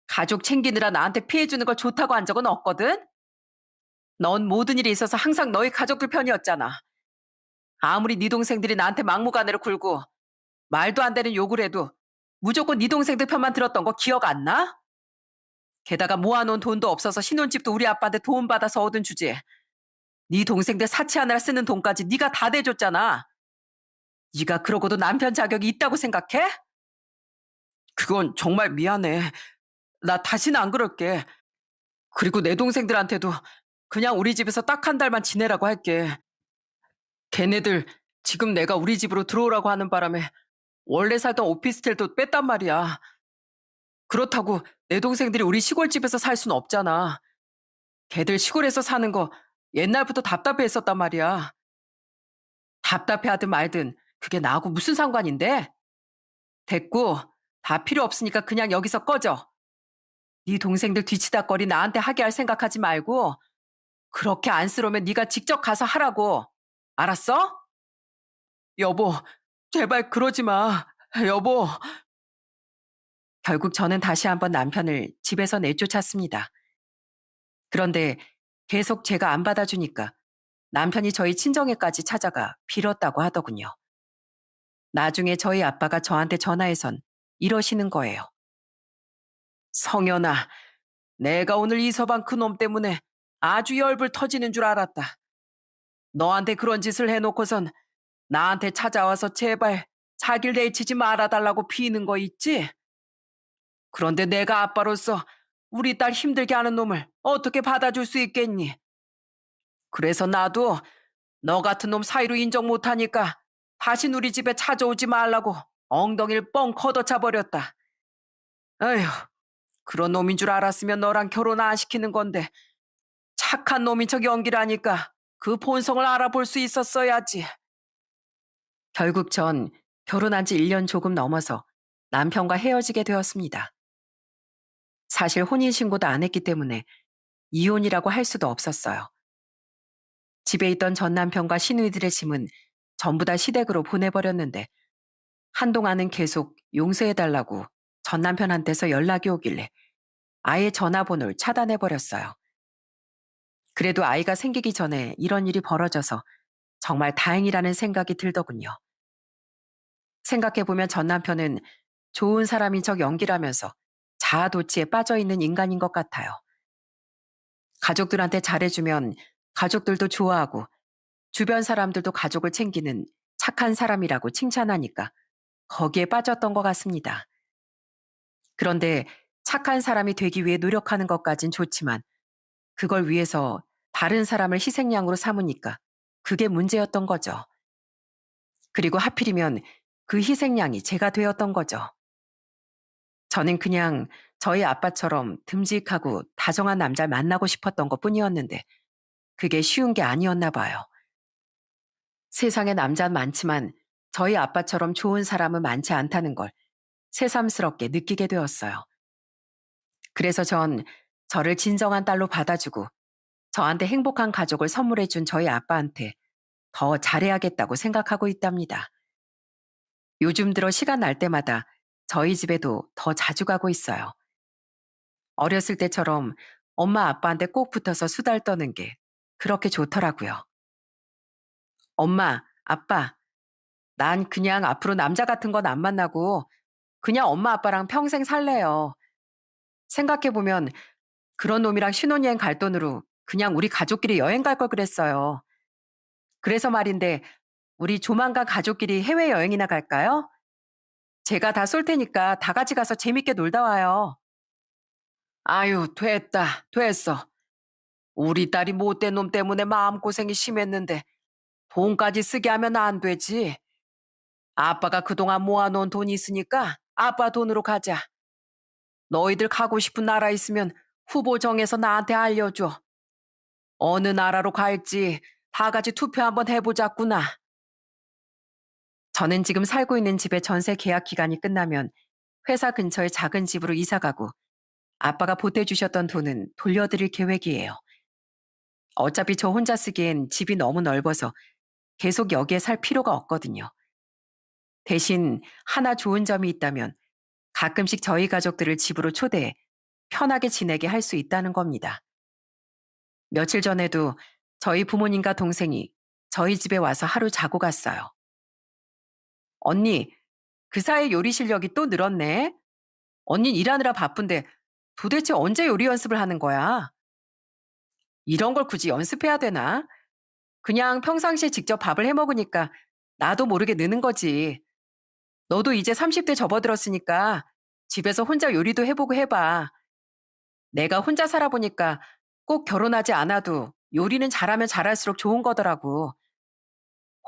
가족 챙기느라 나한테 피해 주는 걸 좋다고 한 적은 없거든. 넌 모든 일에 있어서 항상 너희 가족들 편이었잖아. 아무리 네 동생들이 나한테 막무가내로 굴고 말도 안 되는 욕을 해도 무조건 네 동생들 편만 들었던 거 기억 안 나? 게다가 모아놓은 돈도 없어서 신혼집도 우리 아빠한테 도움 받아서 얻은 주제에 네 동생들 사치하느라 쓰는 돈까지 네가 다 대줬잖아. 네가 그러고도 남편 자격이 있다고 생각해? 그건 정말 미안해. 나 다시는 안 그럴게. 그리고 내 동생들한테도 그냥 우리 집에서 딱 한 달만 지내라고 할게. 걔네들 지금 내가 우리 집으로 들어오라고 하는 바람에 원래 살던 오피스텔도 뺐단 말이야. 그렇다고 내 동생들이 우리 시골집에서 살 순 없잖아. 걔들 시골에서 사는 거 옛날부터 답답해 했었단 말이야. 답답해 하든 말든 그게 나하고 무슨 상관인데? 됐고, 다 필요 없으니까 그냥 여기서 꺼져. 네 동생들 뒤치다거리 나한테 하게 할 생각하지 말고 그렇게 안쓰러우면 네가 직접 가서 하라고. 알았어? 여보, 제발 그러지 마. 여보. 결국 저는 다시 한번 남편을 집에서 내쫓았습니다. 그런데 계속 제가 안 받아주니까 남편이 저희 친정에까지 찾아가 빌었다고 하더군요. 나중에 저희 아빠가 저한테 전화해선 이러시는 거예요. 성현아, 내가 오늘 이서방 그놈 때문에 아주 열불 터지는 줄 알았다. 너한테 그런 짓을 해놓고선 나한테 찾아와서 제발 자기를 내치지 말아달라고 비는 거 있지? 그런데 내가 아빠로서 우리 딸 힘들게 하는 놈을 어떻게 받아줄 수 있겠니? 그래서 나도 너 같은 놈 사이로 인정 못하니까 다시 우리 집에 찾아오지 말라고 엉덩이를 뻥 걷어차 버렸다. 에휴, 그런 놈인 줄 알았으면 너랑 결혼 안 시키는 건데 착한 놈인 척 연기를 하니까 그 본성을 알아볼 수 있었어야지. 결국 전 결혼한 지 1년 조금 넘어서 남편과 헤어지게 되었습니다. 사실 혼인신고도 안 했기 때문에 이혼이라고 할 수도 없었어요. 집에 있던 전 남편과 시누이들의 짐은 전부 다 시댁으로 보내버렸는데 한동안은 계속 용서해달라고 전 남편한테서 연락이 오길래 아예 전화번호를 차단해버렸어요. 그래도 아이가 생기기 전에 이런 일이 벌어져서 정말 다행이라는 생각이 들더군요. 생각해보면 전 남편은 좋은 사람인 척 연기를 하면서 자아도취에 빠져있는 인간인 것 같아요. 가족들한테 잘해주면 가족들도 좋아하고 주변 사람들도 가족을 챙기는 착한 사람이라고 칭찬하니까 거기에 빠졌던 것 같습니다. 그런데 착한 사람이 되기 위해 노력하는 것까진 좋지만 그걸 위해서 다른 사람을 희생양으로 삼으니까 그게 문제였던 거죠. 그리고 하필이면 그 희생양이 제가 되었던 거죠. 저는 그냥 저희 아빠처럼 듬직하고 다정한 남자를 만나고 싶었던 것 뿐이었는데 그게 쉬운 게 아니었나 봐요. 세상에 남자는 많지만 저희 아빠처럼 좋은 사람은 많지 않다는 걸 새삼스럽게 느끼게 되었어요. 그래서 전 저를 진정한 딸로 받아주고 저한테 행복한 가족을 선물해준 저희 아빠한테 더 잘해야겠다고 생각하고 있답니다. 요즘 들어 시간 날 때마다 저희 집에도 더 자주 가고 있어요. 어렸을 때처럼 엄마 아빠한테 꼭 붙어서 수다를 떠는 게 그렇게 좋더라고요. 엄마, 아빠, 난 그냥 앞으로 남자 같은 건 안 만나고 그냥 엄마 아빠랑 평생 살래요. 생각해보면 그런 놈이랑 신혼여행 갈 돈으로 그냥 우리 가족끼리 여행 갈 걸 그랬어요. 그래서 말인데 우리 조만간 가족끼리 해외여행이나 갈까요? 제가 다 쏠 테니까 다 같이 가서 재밌게 놀다 와요. 아유, 됐다. 됐어. 우리 딸이 못된 놈 때문에 마음고생이 심했는데 돈까지 쓰게 하면 안 되지. 아빠가 그동안 모아놓은 돈이 있으니까 아빠 돈으로 가자. 너희들 가고 싶은 나라 있으면 후보 정해서 나한테 알려줘. 어느 나라로 갈지 다 같이 투표 한번 해보자꾸나. 저는 지금 살고 있는 집의 전세 계약 기간이 끝나면 회사 근처의 작은 집으로 이사 가고 아빠가 보태주셨던 돈은 돌려드릴 계획이에요. 어차피 저 혼자 쓰기엔 집이 너무 넓어서 계속 여기에 살 필요가 없거든요. 대신 하나 좋은 점이 있다면 가끔씩 저희 가족들을 집으로 초대해 편하게 지내게 할 수 있다는 겁니다. 며칠 전에도 저희 부모님과 동생이 저희 집에 와서 하루 자고 갔어요. 언니, 그 사이 요리 실력이 또 늘었네. 언닌 일하느라 바쁜데 도대체 언제 요리 연습을 하는 거야? 이런 걸 굳이 연습해야 되나? 그냥 평상시에 직접 밥을 해 먹으니까 나도 모르게 느는 거지. 너도 이제 30대 접어들었으니까 집에서 혼자 요리도 해보고 해봐. 내가 혼자 살아보니까 꼭 결혼하지 않아도 요리는 잘하면 잘할수록 좋은 거더라고.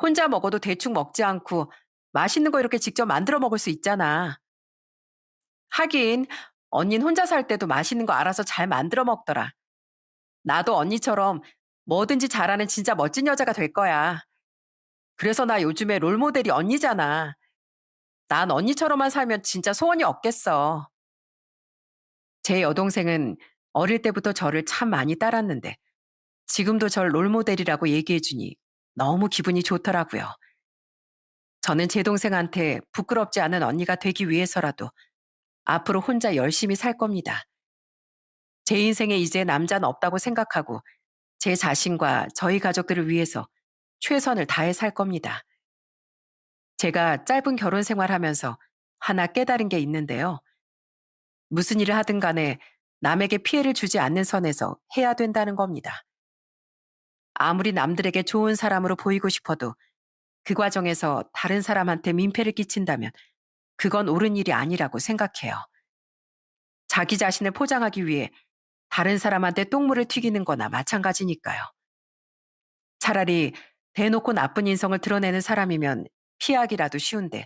혼자 먹어도 대충 먹지 않고 맛있는 거 이렇게 직접 만들어 먹을 수 있잖아. 하긴, 언닌 혼자 살 때도 맛있는 거 알아서 잘 만들어 먹더라. 나도 언니처럼 뭐든지 잘하는 진짜 멋진 여자가 될 거야. 그래서 나 요즘에 롤모델이 언니잖아. 난 언니처럼만 살면 진짜 소원이 없겠어. 제 여동생은 어릴 때부터 저를 참 많이 따랐는데 지금도 절 롤모델이라고 얘기해 주니 너무 기분이 좋더라고요. 저는 제 동생한테 부끄럽지 않은 언니가 되기 위해서라도 앞으로 혼자 열심히 살 겁니다. 제 인생에 이제 남자는 없다고 생각하고 제 자신과 저희 가족들을 위해서 최선을 다해 살 겁니다. 제가 짧은 결혼 생활하면서 하나 깨달은 게 있는데요. 무슨 일을 하든 간에 남에게 피해를 주지 않는 선에서 해야 된다는 겁니다. 아무리 남들에게 좋은 사람으로 보이고 싶어도 그 과정에서 다른 사람한테 민폐를 끼친다면 그건 옳은 일이 아니라고 생각해요. 자기 자신을 포장하기 위해 다른 사람한테 똥물을 튀기는 거나 마찬가지니까요. 차라리 대놓고 나쁜 인성을 드러내는 사람이면 피하기라도 쉬운데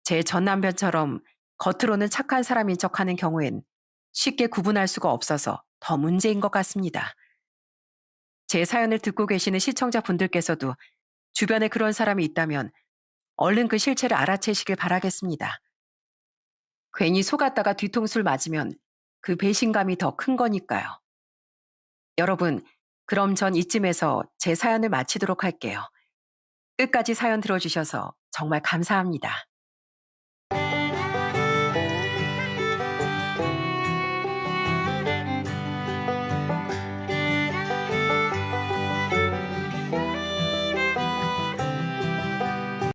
제 전 남편처럼 겉으로는 착한 사람인 척하는 경우엔 쉽게 구분할 수가 없어서 더 문제인 것 같습니다. 제 사연을 듣고 계시는 시청자분들께서도 주변에 그런 사람이 있다면 얼른 그 실체를 알아채시길 바라겠습니다. 괜히 속았다가 뒤통수를 맞으면 그 배신감이 더 큰 거니까요. 여러분, 그럼 전 이쯤에서 제 사연을 마치도록 할게요. 끝까지 사연 들어주셔서 정말 감사합니다.